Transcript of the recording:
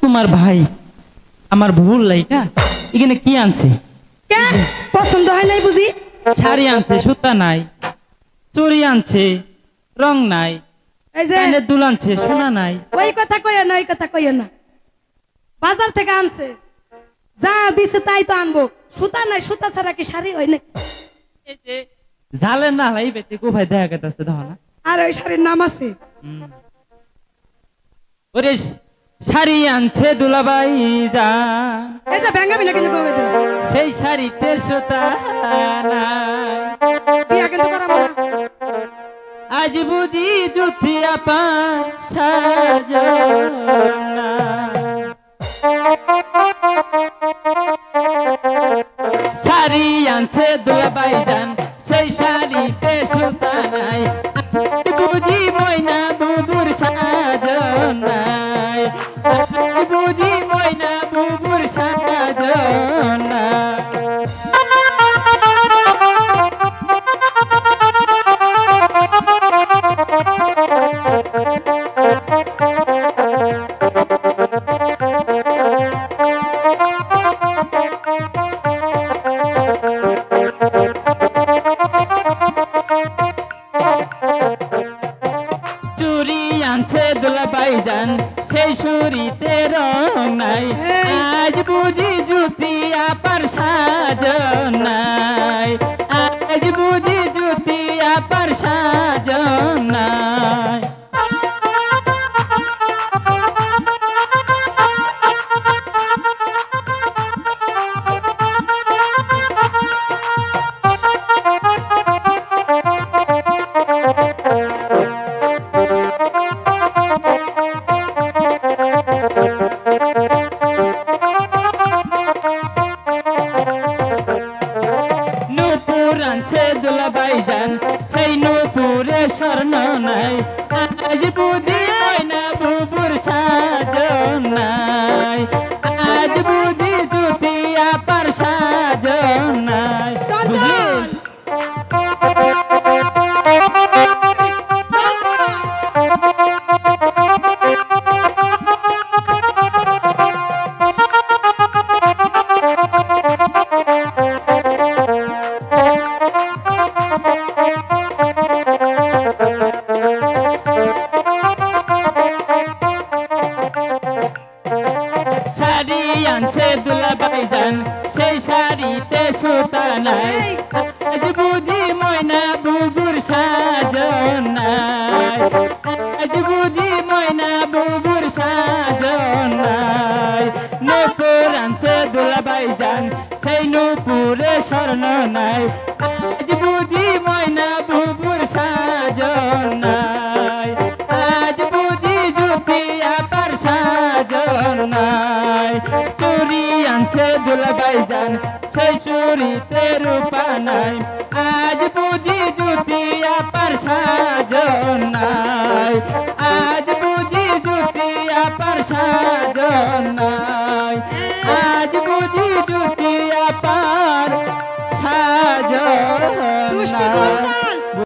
তোমার ভাই আমার ভুল লাইটা এখানে কি আনছে? পছন্দ হয় নাই বুঝি? শাড়ি আনছে, সুতা নাই, চুড়ি আনছে, রং নাই, এই যে কানের দুল আনছে, সোনা নাই। ওই কথা কইও না, ওই কথা কইও না। বাজার থেকে আনছে, যা দিছে তাই তো আনবো। সুতা নাই, সুতা ছাড়া কি শাড়ি হয় না? এই যে জালে না লাই বেতে কোথায় দেখা গেছে দাও না। আর ওই শাড়ির নাম আছে। ওরে শাড়ি আনছে দুলাবাই জান, এই যে ব্যাঙ্গাবি না কিন্তু কই দিল। সেই শাড়িতে সুতা নাই। বিয়া কিন্তু করাবো না। আজ বুঝি জুথি আপান সাজনা, শাড়ি আনছে দুলাবাই জান, সেই শাড়িতে সুতা নাই। আজ বুঝি ময়না বুবুর সাজনাই, আজ বুঝি ময়না বুবুর সাজনা। চুরি আনছে দুলাবাই জান, সেই সুরিতে রং নাই। আজ বুঝি জুতি আপার সাজনাই, আজ বুঝি জুতি আপার সাজনাই। নূপুর আনছে দুলাবাই জান, সেই নূপুরে স্বর্ণ নাই। আজ বুঝি ময়না বুবুর সাজনাই, আজ বুঝি জুতি আপার সাজনাই। বুঝলি? শাড়ি আনছে দুলাবাই জান, সেই শাড়িতে সুতা নাই। আজ বুঝি ময়না বুবুর সাজনাই, আজ বুঝি ময়না বুবুর সাজনাই। নূপুর আনছে দুলাবাই জান, সেই নূপুরে স্বর্ণ নাই। আজ বুঝি ময়না বুবুর সাজনাই, আজ বুঝি জুতি আপার সাজনাই। চুরি আনছে দুলাবাই জান, সেই চুরিতে রূপা নাই। আজ বুঝি জুতি আপার সাজনাই, আজ বুঝি জুতি আপার সাজনাই, আজ বুঝি জুতি আপার সাজনাই।